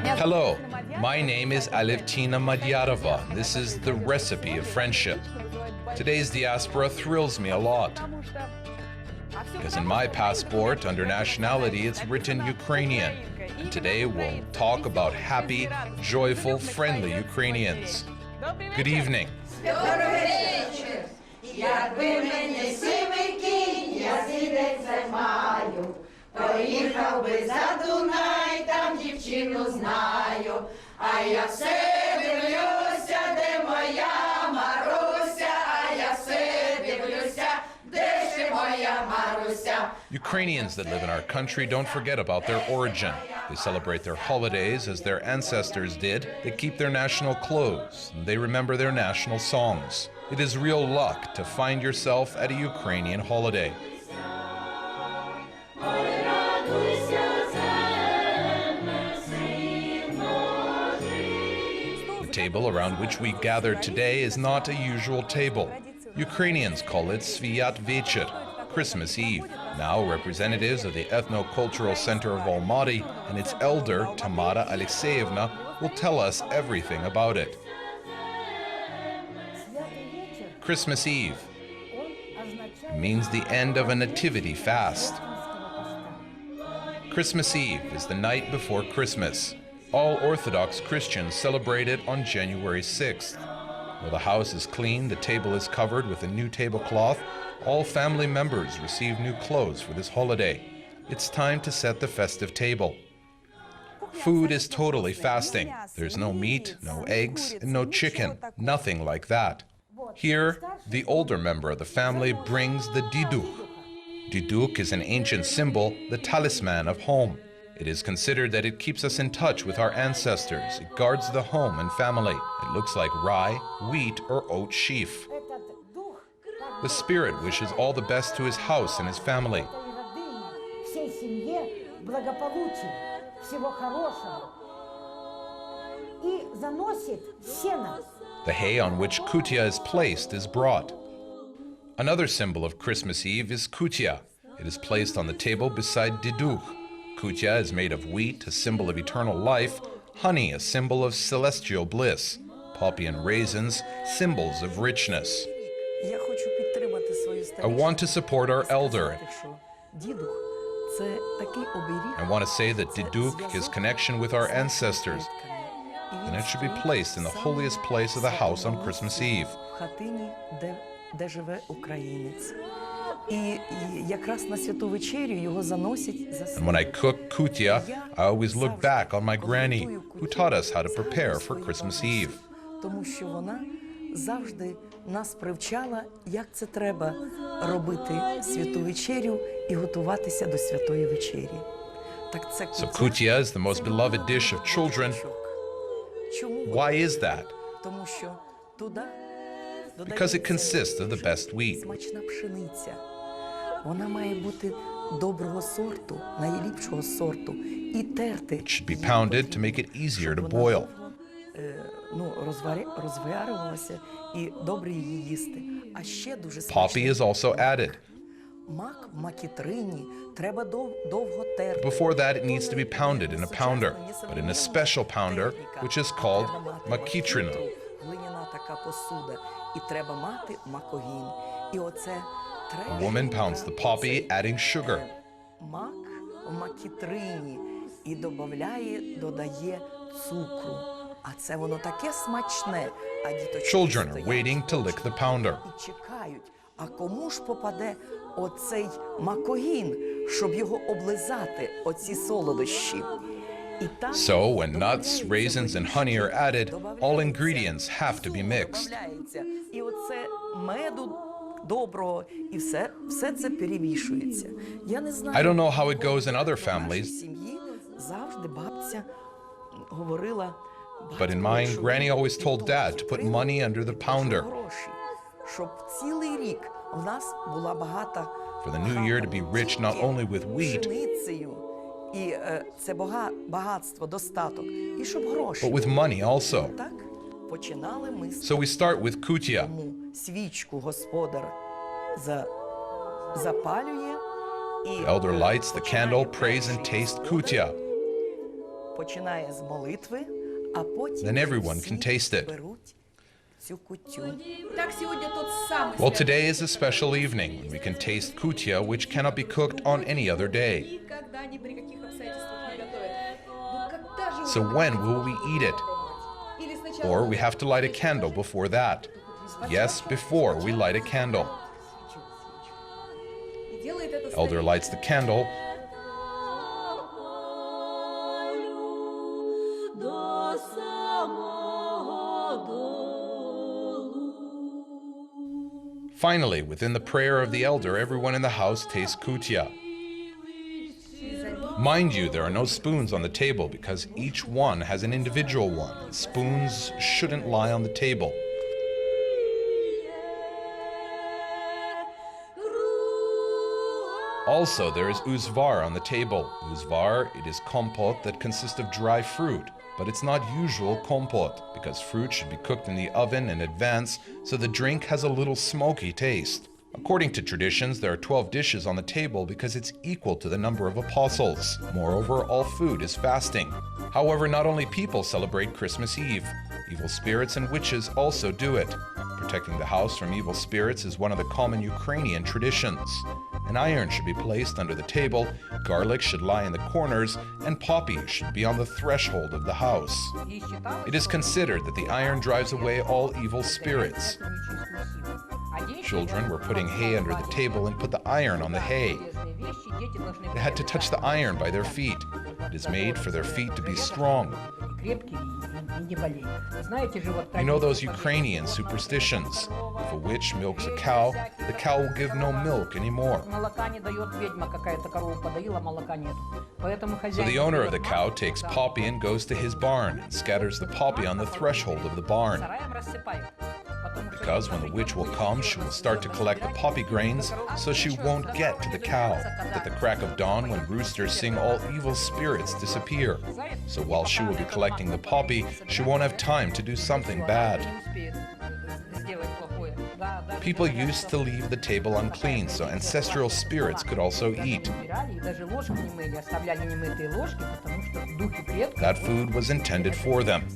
Hello, my name is Alevtina. This is the recipe of friendship. Today's diaspora thrills me a lot, because in my passport, under nationality, it's written Ukrainian. And today we'll talk about happy, joyful, friendly Ukrainians. Good evening. Поїхав би за Дунай, там дівчину знаю, а я все дивлюся, де моя Маруся, а я все дивлюся, де ж моя Маруся. Ukrainians that live in our country don't forget about their origin. They celebrate their holidays as their ancestors did. They keep their national clothes, and they remember their national songs. It is real luck to find yourself at a Ukrainian holiday. The table around which we gathered today is not a usual table. Ukrainians call it Sviat Vecher, Christmas Eve. Now, representatives of the Ethno-Cultural Center of Almaty and its elder, Tamara Alexeyevna, will tell us everything about it. Christmas Eve means the end of a nativity fast. Christmas Eve is the night before Christmas. All Orthodox Christians celebrate it on January 6th. While the house is clean, the table is covered with a new tablecloth. All family members receive new clothes for this holiday. It's time to set the festive table. Food is totally fasting. There's no meat, no eggs, and no chicken. Nothing like that. Here, the older member of the family brings the diduk. Diduk is an ancient symbol, the talisman of home. It is considered that it keeps us in touch with our ancestors. It guards the home and family. It looks like rye, wheat, or oat sheaf. The spirit wishes all the best to his house and his family. The hay on which Cuccia is placed is brought. Another symbol of Christmas Eve is Cuccia. It is placed on the table beside diduk. Cuccia is made of wheat, a symbol of eternal life, honey, a symbol of celestial bliss, poppy and raisins, symbols of richness. I want to support our elder. I want to say that diduk is connection with our ancestors, and it should be placed in the holiest place of the house on Christmas Eve. And when I cook Cuccia, I always look back on my granny, who taught us how to prepare for Christmas Eve. So Cuccia is the most beloved dish of children. Why is that? Because it consists of the best wheat. It should be pounded to make it easier to boil. Poppy is also added. Before that, it needs to be pounded in a pounder, but in a special pounder, which is called makitrina. A woman pounds the poppy, adding sugar. Children are waiting to lick the pounder. So, when nuts, raisins, and honey are added, all ingredients have to be mixed. I don't know how it goes in other families, but in mine, Granny always told Dad to put money under the pounder. For the new year to be rich not only with wheat, but with money also. So we start with Cuccia. The elder lights the candle, prays and tastes Cuccia. Then everyone can taste it. Well, today is a special evening when we can taste Cuccia, which cannot be cooked on any other day. So when will we eat it? Or we have to light a candle before that. Yes, before we light a candle. Elder lights the candle. Finally, within the prayer of the elder, everyone in the house tastes Cuccia. Mind you, there are no spoons on the table because each one has an individual one, and spoons shouldn't lie on the table. Also, there is uzvar on the table. Uzvar, it is compote that consists of dry fruit, but it's not usual compote because fruit should be cooked in the oven in advance so the drink has a little smoky taste. According to traditions, there are 12 dishes on the table because it's equal to the number of apostles. Moreover, all food is fasting. However, not only people celebrate Christmas Eve. Evil spirits and witches also do it. Protecting the house from evil spirits is one of the common Ukrainian traditions. An iron should be placed under the table, garlic should lie in the corners, and poppy should be on the threshold of the house. It is considered that the iron drives away all evil spirits. Children were putting hay under the table and put the iron on the hay. They had to touch the iron by their feet. It is made for their feet to be strong. You know those Ukrainian superstitions. If a witch milks a cow, the cow will give no milk anymore. So the owner of the cow takes poppy and goes to his barn and scatters the poppy on the threshold of the barn. Because when the witch will come, she will start to collect the poppy grains so she won't get to the cow. At the crack of dawn, when roosters sing, all evil spirits disappear. So while she will be collecting the poppy, she won't have time to do something bad. People used to leave the table unclean so ancestral spirits could also eat. That food was intended for them.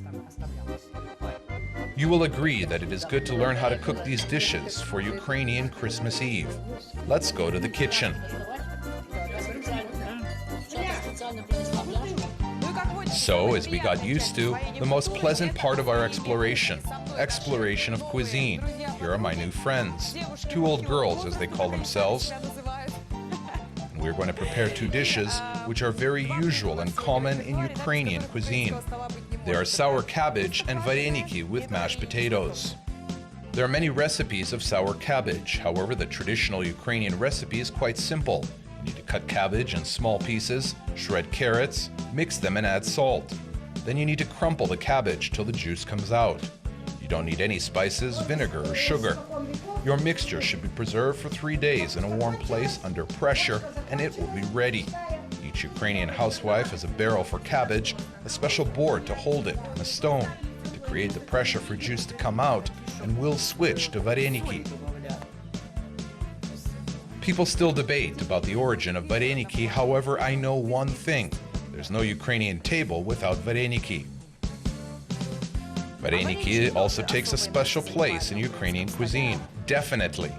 You will agree that it is good to learn how to cook these dishes for Ukrainian Christmas Eve. Let's go to the kitchen. So, as we got used to, the most pleasant part of our exploration of cuisine. Here are my new friends, two old girls as they call themselves. We're going to prepare two dishes which are very usual and common in Ukrainian cuisine. They are sour cabbage and vareniki with mashed potatoes. There are many recipes of sour cabbage. However, the traditional Ukrainian recipe is quite simple. You need to cut cabbage in small pieces, shred carrots, mix them and add salt. Then you need to crumple the cabbage till the juice comes out. You don't need any spices, vinegar, or sugar. Your mixture should be preserved for 3 days in a warm place under pressure, and it will be ready. Each Ukrainian housewife has a barrel for cabbage, a special board to hold it, and a stone to create the pressure for juice to come out, and will switch to vareniki. People still debate about the origin of vareniki, however, I know one thing. There's no Ukrainian table without vareniki. Vareniki also takes a special place in Ukrainian cuisine, definitely.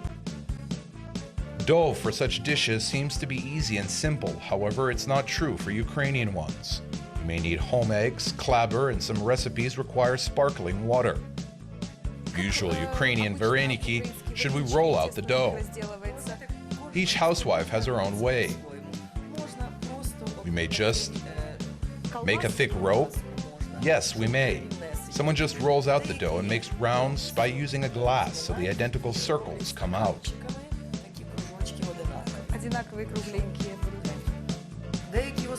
Dough for such dishes seems to be easy and simple, however, it's not true for Ukrainian ones. You may need home eggs, klaber, and some recipes require sparkling water. Usual Ukrainian vareniki should we roll out the dough. Each housewife has her own way. We may just make a thick rope. Yes, we may. Someone just rolls out the dough and makes rounds by using a glass so the identical circles come out.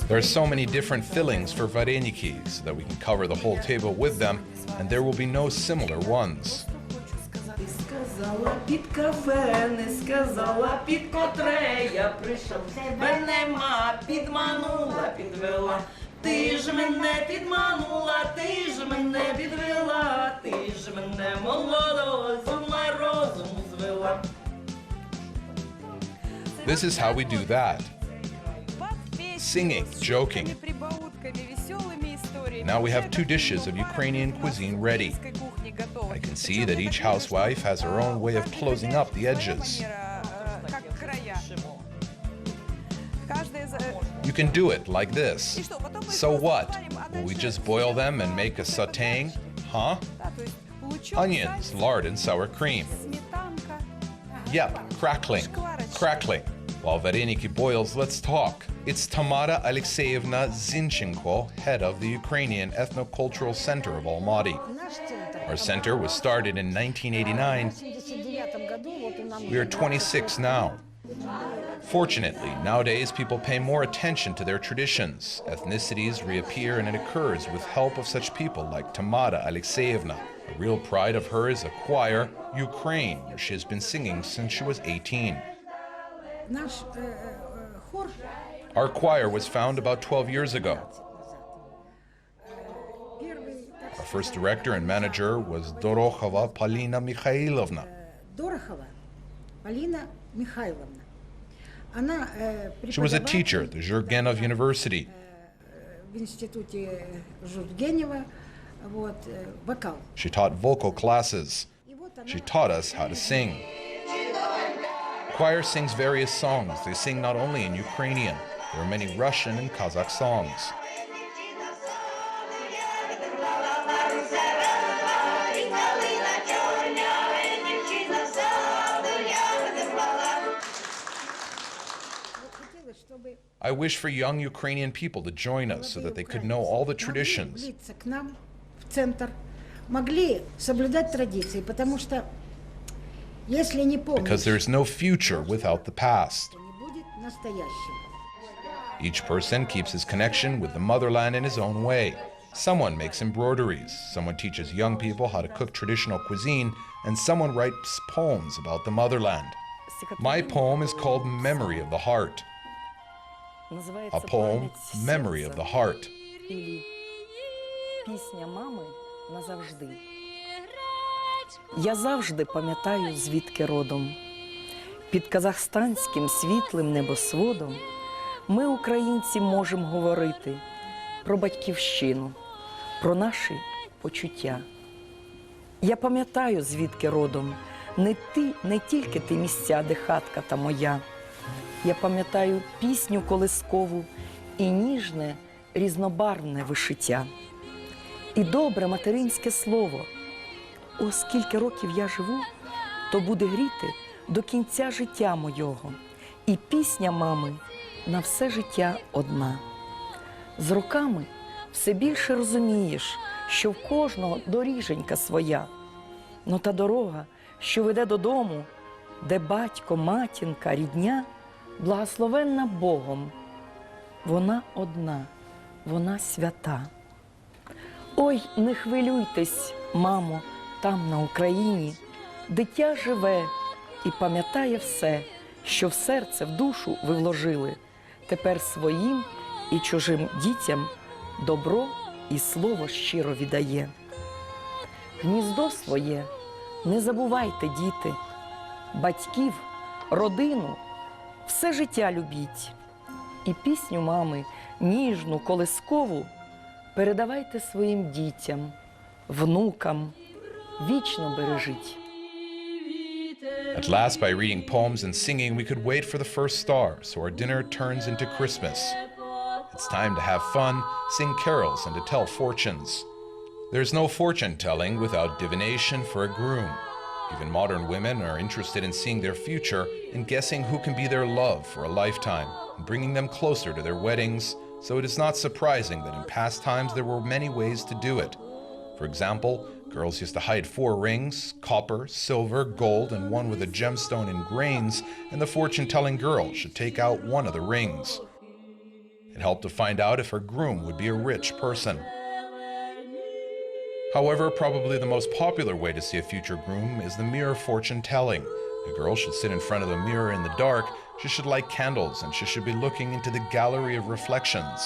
There are so many different fillings for vareniki so that we can cover the whole table with them, and there will be no similar ones. This is how we do that. Singing, joking. Now we have 2 dishes of Ukrainian cuisine ready. I can see that each housewife has her own way of closing up the edges. You can do it like this. So what? Will we just boil them and make a sautéing? Huh? Onions, lard, and sour cream. Yep, crackling. While Vareniki boils, let's talk. It's Tamara Alexeyevna Zinchenko, head of the Ukrainian Ethnocultural Center of Almaty. Our center was started in 1989. We are 26 now. Fortunately, nowadays people pay more attention to their traditions. Ethnicities reappear, and it occurs with help of such people like Tamara Alexeyevna. A real pride of her is a choir, Ukraine, where she has been singing since she was 18. Our choir was found about 12 years ago. Our first director and manager was Dorokhova Polina Mikhailovna. She was a teacher at the Zhurgenov University. She taught vocal classes. She taught us how to sing. The choir sings various songs. They sing not only in Ukrainian. There are many Russian and Kazakh songs. I wish for young Ukrainian people to join us so that they could know all the traditions. Because there is no future without the past. Each person keeps his connection with the motherland in his own way. Someone makes embroideries, someone teaches young people how to cook traditional cuisine, and someone writes poems about the motherland. My poem is called Memory of the Heart. A poem, Memory of the Heart. Я завжди пам'ятаю, звідки родом. Під казахстанським світлим небосводом ми, українці, можемо говорити про батьківщину, про наші почуття. Я пам'ятаю, звідки родом, не тільки ті місця, де хатка та моя. Я пам'ятаю пісню колискову і ніжне, різнобарвне вишиття. І добре материнське слово. О, скільки років я живу, то буде гріти до кінця життя мойого. І пісня мами на все життя одна. З роками все більше розумієш, що в кожного доріженька своя. Но та дорога, що веде додому, де батько, матінка, рідня, благословенна Богом, вона одна, вона свята. Ой, не хвилюйтесь, мамо, там на Україні, дитя живе і пам'ятає все, що в серце, в душу ви вложили. Тепер своїм і чужим дітям добро і слово щиро віддає. Гніздо своє не забувайте, діти, батьків, родину, все життя любіть. І пісню мами, ніжну, колискову, передавайте своїм дітям, внукам, вічно бережіть. At last, by reading poems and singing, we could wait for the first star, so our dinner turns into Christmas. It's time to have fun, sing carols, and to tell fortunes. There's no fortune-telling without divination for a groom. Even modern women are interested in seeing their future and guessing who can be their love for a lifetime, and bringing them closer to their weddings, so it is not surprising that in past times there were many ways to do it. For example, girls used to hide 4 rings, copper, silver, gold, and one with a gemstone in grains, and the fortune-telling girl should take out one of the rings. It helped to find out if her groom would be a rich person. However, probably the most popular way to see a future groom is the mirror fortune-telling. A girl should sit in front of the mirror in the dark, she should light candles, and she should be looking into the gallery of reflections,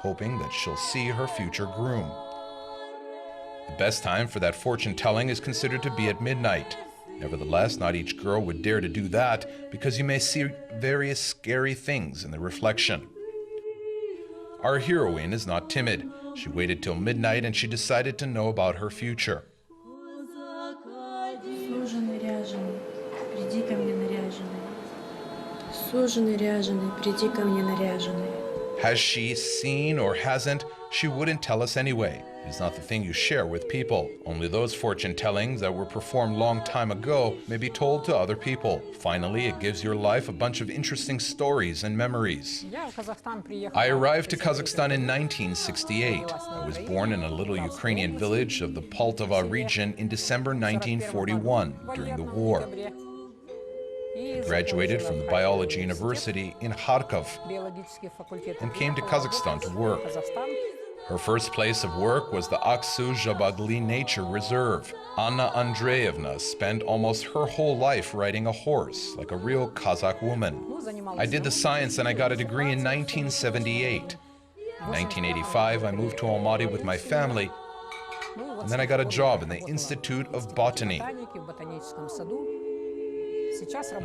hoping that she'll see her future groom. The best time for that fortune-telling is considered to be at midnight. Nevertheless, not each girl would dare to do that, because you may see various scary things in the reflection. Our heroine is not timid. She waited till midnight and she decided to know about her future. Суженый ряженый, приди ко мне наряженный. Суженый ряженый, приди ко мне наряженный. Has she seen or hasn't, she wouldn't tell us anyway. It's not the thing you share with people. Only those fortune tellings that were performed long time ago may be told to other people. Finally, it gives your life a bunch of interesting stories and memories. I arrived to Kazakhstan in 1968. I was born in a little Ukrainian village of the Poltava region in December 1941 during the war. I graduated from the Biology University in Kharkov and came to Kazakhstan to work. Her first place of work was the Aksu-Jabagli Nature Reserve. Anna Andreyevna spent almost her whole life riding a horse, like a real Kazakh woman. I did the science and I got a degree in 1978. In 1985, I moved to Almaty with my family, and then I got a job in the Institute of Botany. Now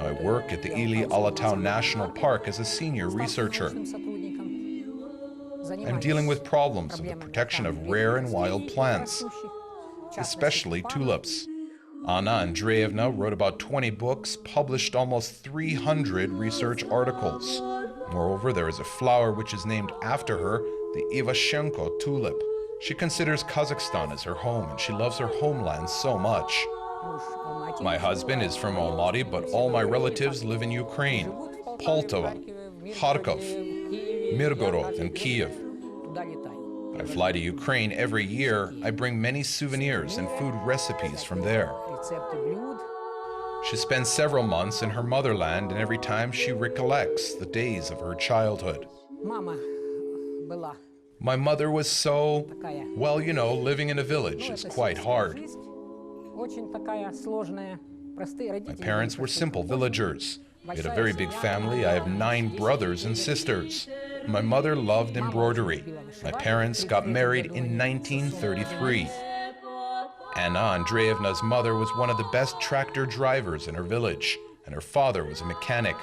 I work at the Ili Alatau National Park as a senior researcher. I'm dealing with problems of the protection of rare and wild plants, especially tulips. Anna Andreyevna wrote about 20 books, published almost 300 research articles. Moreover, there is a flower which is named after her, the Ivashenko tulip. She considers Kazakhstan as her home, and she loves her homeland so much. My husband is from Almaty, but all my relatives live in Ukraine, Poltava, Kharkov, Mirgorod, and Kiev. I fly to Ukraine every year. I bring many souvenirs and food recipes from there. She spends several months in her motherland, and every time she recollects the days of her childhood. My mother was so, well, you know, living in a village is quite hard. My parents were simple villagers. We had a very big family. I have 9 brothers and sisters. My mother loved embroidery. My parents got married in 1933. Anna Andreyevna's mother was one of the best tractor drivers in her village, and her father was a mechanic.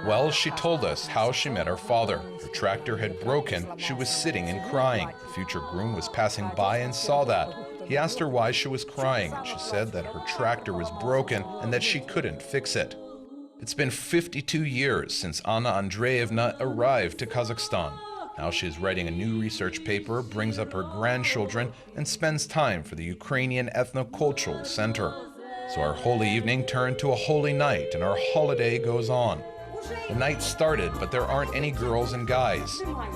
Well, she told us how she met her father. Her tractor had broken. She was sitting and crying. The future groom was passing by and saw that. He asked her why she was crying, and she said that her tractor was broken and that she couldn't fix it. It's been 52 years since Anna Andreyevna arrived to Kazakhstan. Now she is writing a new research paper, brings up her grandchildren, and spends time for the Ukrainian Ethno-Cultural Center. So our holy evening turned to a holy night, and our holiday goes on. The night started, but there aren't any girls and guys. I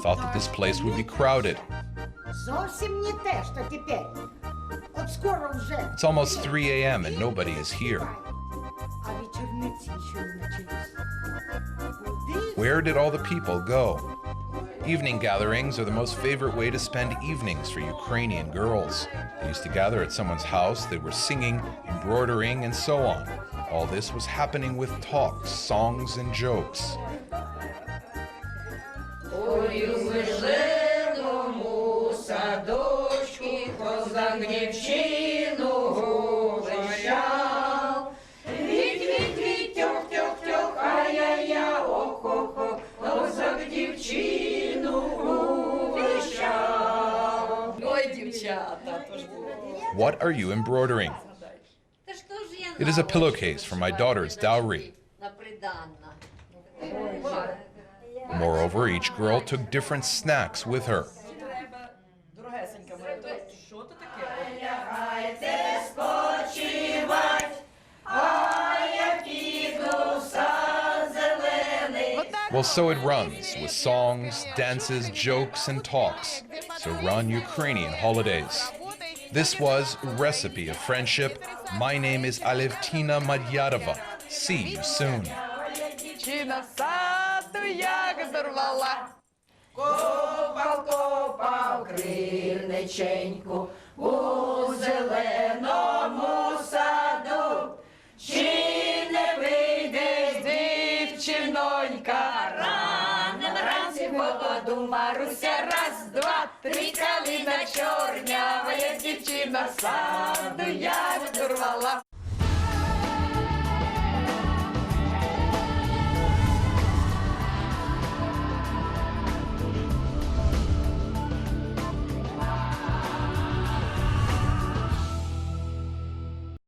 thought that this place would be crowded. It's almost 3 a.m. and nobody is here. Where did all the people go? Evening gatherings are the most favorite way to spend evenings for Ukrainian girls. They used to gather at someone's house, they were singing, embroidering, and so on. All this was happening with talks, songs, and jokes. What are you embroidering? It is a pillowcase for my daughter's dowry. Moreover, each girl took different snacks with her. Well, so it runs, with songs, dances, jokes, and talks. So run Ukrainian holidays. This was Recipe of Friendship. My name is Alevtina. See you soon. Копав криниченьку у зеленому саду, чи не вийде дівчинонька ранним вранці в молоду Маруся, раз, два, три, калина чорнявая, дівчина саду я відурвала.